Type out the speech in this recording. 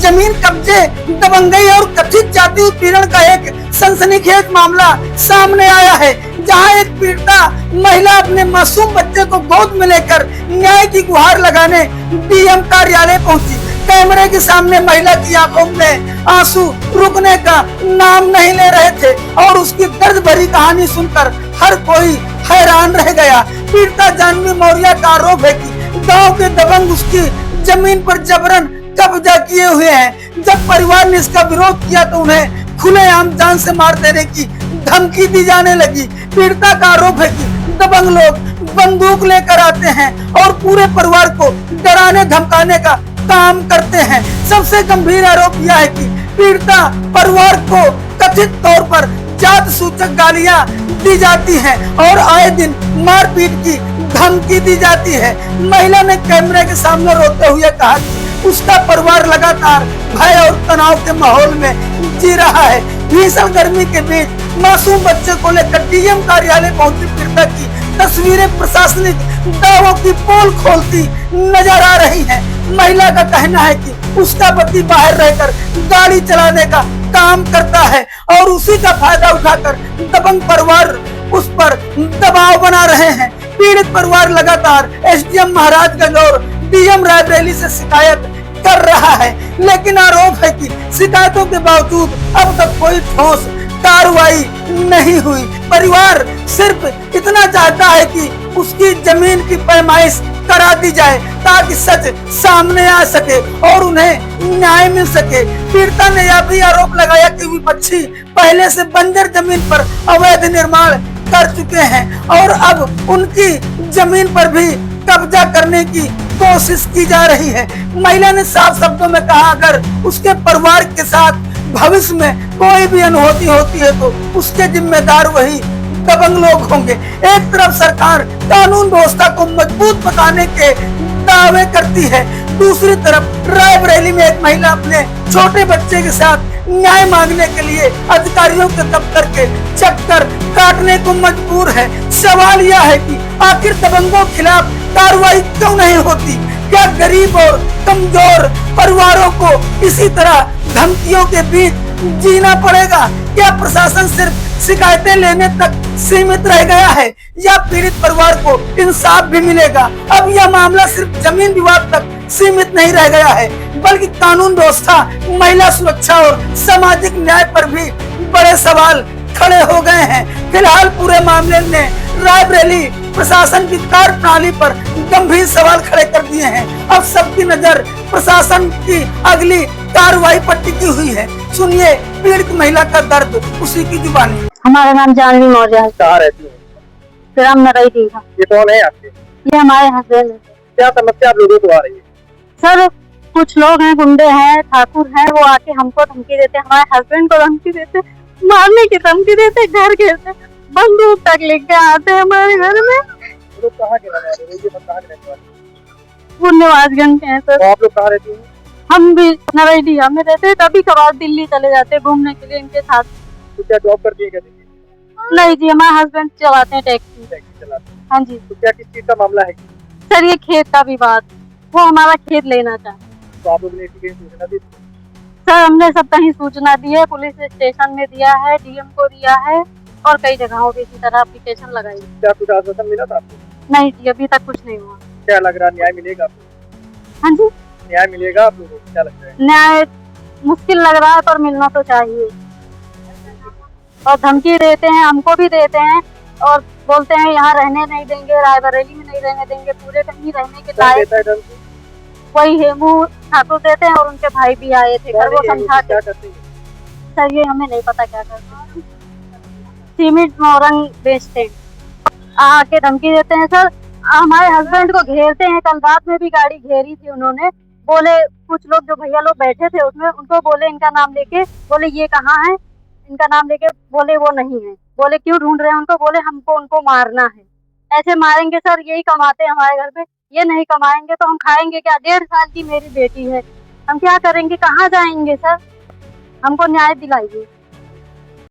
जमीन कब्जे, दबंगई और कथित जाति उत्पीड़न का एक सनसनीखेज मामला सामने आया है, जहां एक पीड़िता महिला अपने मासूम बच्चे को गोद में लेकर न्याय की गुहार लगाने डीएम कार्यालय पहुंची। कैमरे के सामने महिला की आंखों में आंसू रुकने का नाम नहीं ले रहे थे और उसकी दर्द भरी कहानी सुनकर हर कोई हैरान रह गया। पीड़िता जानवी मौर्य का आरोप है कि गांव के दबंग उसकी जमीन पर जबरन कब्जा किए हुए हैं। जब परिवार ने इसका विरोध किया तो उन्हें खुलेआम जान से मार देने की धमकी दी जाने लगी। पीड़िता का आरोप है कि दबंग लोग बंदूक लेकर आते हैं और पूरे परिवार को डराने धमकाने का काम करते हैं। सबसे गंभीर आरोप यह है कि पीड़िता परिवार को कथित तौर पर जात सूचक गालियां दी जाती हैं और आए दिन मारपीट की धमकी दी जाती है। महिला ने कैमरे के सामने रोते हुए कहा कि उसका परिवार लगातार भय और तनाव के माहौल में जी रहा है। भीषण गर्मी के बीच मासूम बच्चे को लेकर डीएम कार्यालय पहुंची पीड़िता की तस्वीरें प्रशासनिक दावों की पोल खोलती नजर आ रही हैं। महिला का कहना है कि उसका पति बाहर रहकर गाड़ी चलाने का काम करता है और उसी का फायदा उठाकर दबंग परिवार उस पर दबाव बना रहे हैं। पीड़ित परिवार लगातार एसडीएम महाराजगंज और डीएम रायबरेली से शिकायत कर रहा है, लेकिन आरोप है कि शिकायतों के बावजूद अब तक कोई ठोस कार्रवाई नहीं हुई। परिवार सिर्फ इतना चाहता है कि उसकी जमीन की पैमाइश करा दी जाए ताकि सच सामने आ सके और उन्हें न्याय मिल सके। पीड़िता ने यह भी आरोप लगाया कि विपक्षी पहले से बंजर जमीन पर अवैध निर्माण कर चुके हैं और अब उनकी जमीन पर भी कब्जा करने की कोशिश की जा रही है। महिला ने साफ शब्दों में कहा, अगर उसके परिवार के साथ भविष्य में कोई भी अनहोनी होती है तो उसके जिम्मेदार वही दबंग लोग होंगे। एक तरफ सरकार कानून व्यवस्था को मजबूत बताने के दावे करती है, दूसरी तरफ रायबरेली में एक महिला अपने छोटे बच्चे के साथ न्याय मांगने के लिए अधिकारियों के दफ्तर के चक्कर काटने को मजबूर है। सवाल यह है कि आखिर दबंगों के खिलाफ कार्रवाई क्यों नहीं होती? क्या गरीब और कमजोर परिवारों को इसी तरह धमकियों के बीच जीना पड़ेगा? क्या प्रशासन सिर्फ शिकायतें लेने तक सीमित रह गया है या पीड़ित परिवार को इंसाफ भी मिलेगा? अब यह मामला सिर्फ जमीन विवाद तक सीमित नहीं रह गया है, बल्कि कानून व्यवस्था, महिला सुरक्षा और सामाजिक न्याय पर भी बड़े सवाल खड़े हो गए हैं। फिलहाल पूरे मामले ने रायबरेली प्रशासन की कार्यप्रणाली पर गंभीर सवाल खड़े कर दिए हैं। अब सबकी नजर प्रशासन की अगली कार्रवाई पर टिकी हुई है। सुनिए पीड़ित महिला का दर्द उसी की जुबानी। हमारा नाम जानवी मौर्य है। कहाँ रहती है? ग्राम नरई का। ये कौन है आपके? ये हमारे हस्बैंड है। क्या समस्या आप लोगों को आ रही है? सर कुछ लोग हैं, गुंडे हैं, ठाकुर हैं, वो आके हमको धमकी देते, हमारे हस्बैंड को धमकी देते, मारने की धमकी देते, घर घेरते, बंदूक तक लेके आते हैं हमारे घर में। लोग कहाँ के रहने वाले? ये कहाँ के रहने वाले? वो निवासगंज के हैं सर। तो आप लोग कहाँ रहती हैं? हम भी नरैया में रहते हैं, कभी कभार दिल्ली चले जाते हैं घूमने के लिए इनके साथ। तो क्या जॉब करती है क्या? नहीं जी, हमारे हस्बैंड चलाते हैं टैक्सी। चलाते हैं। हाँ जी। तो क्या किस चीज का मामला है? सर ये खेत का विवाद, वो हमारा खेत लेना चाहते। तो आप लोग ने इसकी सूचना दी? सर हमने सब कहीं सूचना दी है, पुलिस स्टेशन में दिया है, डीएम को दिया है और कई जगहों पे इसी तरह एप्लीकेशन लगाई। क्या कुछ आश्वासन मिला था आपको? नहीं जी, अभी तक कुछ नहीं हुआ। क्या लग रहा है, न्याय मिलेगा आपको? हाँ जी, न्याय मिलेगा आप लोगों को? क्या लगता है? न्याय मुश्किल लग रहा है पर मिलना तो चाहिए। और धमकी देते हैं, हमको भी देते हैं और बोलते हैं यहाँ रहने नहीं देंगे, रायबरेली में नहीं रहने देंगे, पूरे कहीं रहने के लायक। वही हेमू ठाकुर देते हैं और उनके भाई भी आए थे घर, वो समझा के। सर ये हमें नहीं पता क्या करते हैं, सीमेंट मोरंग बेचते हैं, आके धमकी देते हैं। सर हमारे हस्बैंड को घेरते हैं, कल रात में भी गाड़ी घेरी थी उन्होंने। बोले कुछ लोग जो भैया लोग बैठे थे उसमें, उनको बोले इनका नाम लेके, बोले ये कहाँ है, इनका नाम लेके, बोले वो नहीं है। बोले क्यों ढूंढ रहे हैं उनको, बोले हमको उनको मारना है। ऐसे मारेंगे सर, यही कमाते हैं हमारे घर पे, ये नहीं कमाएंगे तो हम खाएंगे क्या? 1.5 साल की मेरी बेटी है, हम क्या करेंगे, कहाँ जाएंगे? सर हमको न्याय दिलाइए।